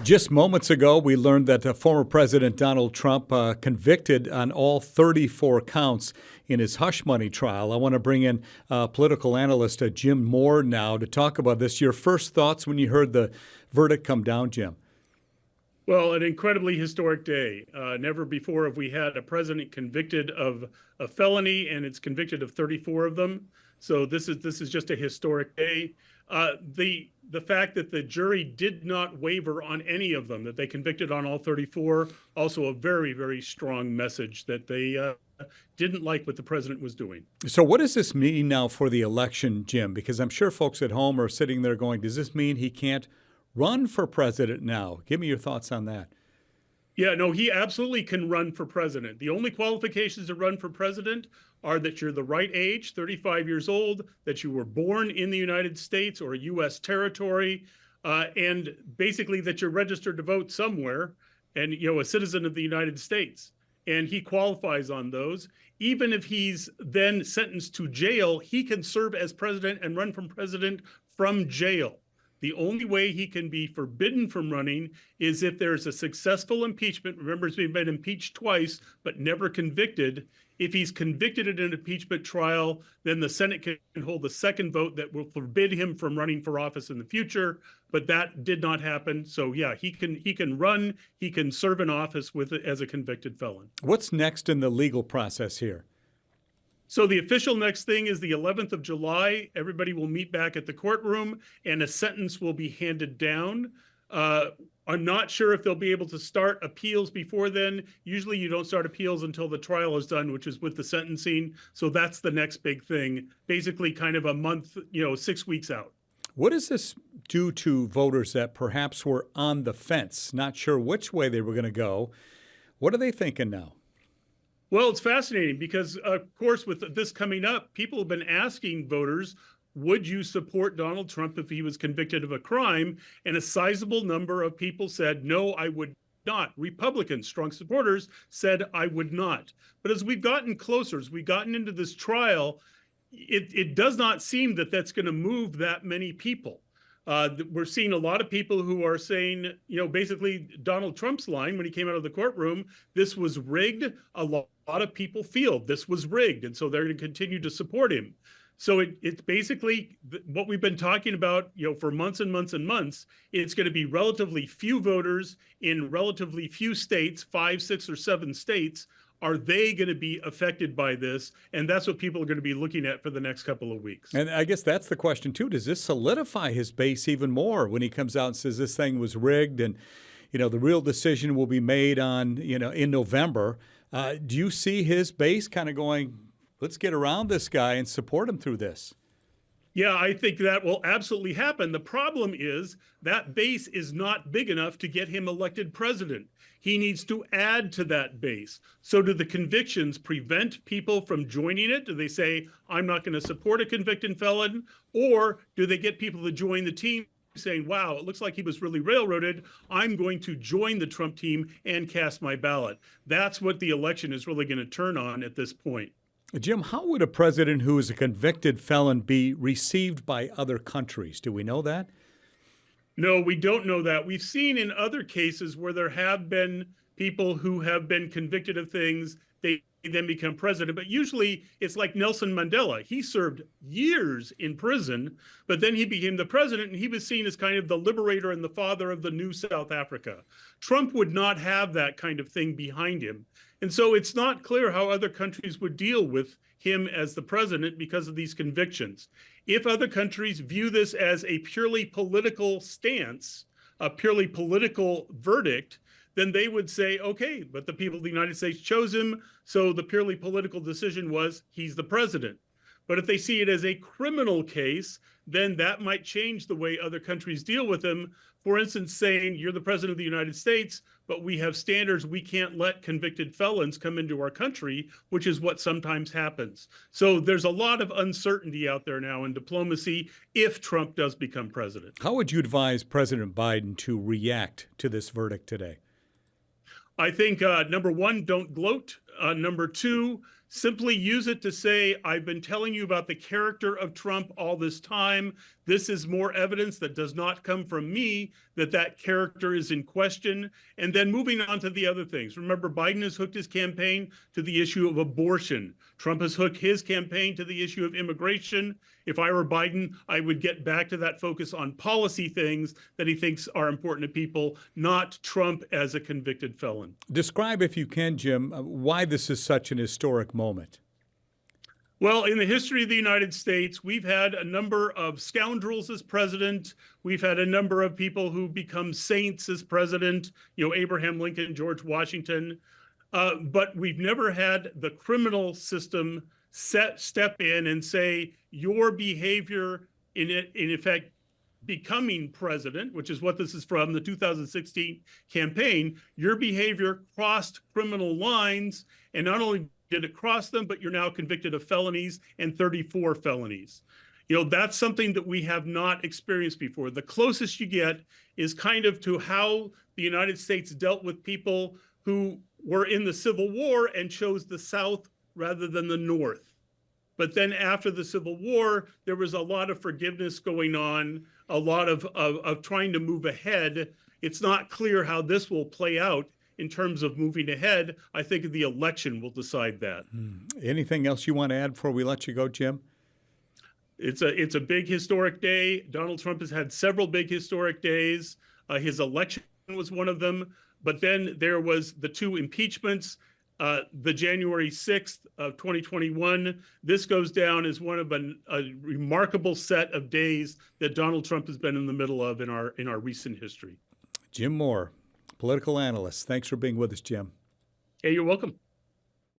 Just moments ago, we learned that former President Donald Trump convicted on all 34 counts in his hush money trial. I want to bring in political analyst Jim Moore now to talk about this. Your first thoughts when you heard the verdict come down, Jim? Well, an incredibly historic day. Never before have we had a president convicted of a felony, and it's convicted of 34 of them. So this is just a historic day. The fact that the jury did not waver on any of them, that they convicted on all 34, also a very, very strong message that they didn't like what the president was doing. So what does this mean now for the election, Jim? Because I'm sure folks at home are sitting there going, does this mean he can't run for president now? Give me your thoughts on that. Yeah, no, he absolutely can run for president. The only qualifications to run for president are that you're the right age, 35 years old, that you were born in the United States or a U.S. territory, and basically that you're registered to vote somewhere and, a citizen of the United States. And he qualifies on those. Even if he's then sentenced to jail, he can serve as president and run for president from jail. The only way he can be forbidden from running is if there's a successful impeachment. Remember, he's been impeached twice, but never convicted. If he's convicted in an impeachment trial, then the Senate can hold a second vote that will forbid him from running for office in the future. But that did not happen. So yeah, he can run, he can serve in office as a convicted felon. What's next in the legal process here? So the official next thing is the 11th of July. Everybody will meet back at the courtroom and a sentence will be handed down. I'm not sure if they'll be able to start appeals before then. Usually you don't start appeals until the trial is done, which is with the sentencing. So that's the next big thing, basically kind of a month, 6 weeks out. What does this do to voters that perhaps were on the fence, not sure which way they were going to go? What are they thinking now? Well, it's fascinating because, of course, with this coming up, people have been asking voters, would you support Donald Trump if he was convicted of a crime? And a sizable number of people said, no, I would not. Republicans, strong supporters, said, I would not. But as we've gotten closer, as we've gotten into this trial, it does not seem that that's going to move that many people. We're seeing a lot of people who are saying, basically Donald Trump's line when he came out of the courtroom, this was rigged. A lot of people feel this was rigged. And so they're going to continue to support him. So it's basically what we've been talking about, for months and months and months. It's going to be relatively few voters in relatively few states, 5, 6, or 7 states. Are they going to be affected by this? And that's what people are going to be looking at for the next couple of weeks. And I guess that's the question, too. Does this solidify his base even more when he comes out and says this thing was rigged and, the real decision will be made on, in November? Do you see his base kind of going, let's get around this guy and support him through this? Yeah, I think that will absolutely happen. The problem is that base is not big enough to get him elected president. He needs to add to that base. So do the convictions prevent people from joining it? Do they say, I'm not going to support a convicted felon? Or do they get people to join the team saying, wow, it looks like he was really railroaded. I'm going to join the Trump team and cast my ballot. That's what the election is really going to turn on at this point. Jim, how would a president who is a convicted felon be received by other countries? Do we know that? No, we don't know that. We've seen in other cases where there have been people who have been convicted of things, they then become president. But usually it's like Nelson Mandela. He served years in prison, but then he became the president and he was seen as kind of the liberator and the father of the new South Africa. Trump would not have that kind of thing behind him. And so it's not clear how other countries would deal with him as the president because of these convictions. If other countries view this as a purely political stance, a purely political verdict, then they would say, okay, but the people of the United States chose him, so the purely political decision was he's the president. But if they see it as a criminal case, then that might change the way other countries deal with him. For instance, saying you're the president of the United States, but we have standards. We can't let convicted felons come into our country, which is what sometimes happens. So there's a lot of uncertainty out there now in diplomacy if Trump does become president. How would you advise President Biden to react to this verdict today? I think, number one, don't gloat. Number two, simply use it to say, I've been telling you about the character of Trump all this time. This is more evidence that does not come from me that that character is in question. And then moving on to the other things. Remember, Biden has hooked his campaign to the issue of abortion. Trump has hooked his campaign to the issue of immigration. If I were Biden, I would get back to that focus on policy things that he thinks are important to people, not Trump as a convicted felon. Describe, if you can, Jim, why this is such an historic moment. Well, in the history of the United States, we've had a number of scoundrels as president. We've had a number of people who become saints as president, Abraham Lincoln, George Washington. But we've never had the criminal system step in and say, your behavior in effect, becoming president, which is what this is from, the 2016 campaign, your behavior crossed criminal lines, and not only did it cross them, but you're now convicted of felonies and 34 felonies. That's something that we have not experienced before. The closest you get is kind of to how the United States dealt with people who were in the Civil War and chose the South rather than the North. But then after the Civil War, there was a lot of forgiveness going on, a lot of trying to move ahead. It's not clear how this will play out in terms of moving ahead. I think the election will decide that. Anything else you want to add before we let you go, Jim? It's a big historic day. Donald Trump has had several big historic days. His election was one of them. But then there was the two impeachments, the January 6th of 2021. This goes down as one of a remarkable set of days that Donald Trump has been in the middle of in our recent history. Jim Moore, political analyst. Thanks for being with us, Jim. Hey, you're welcome.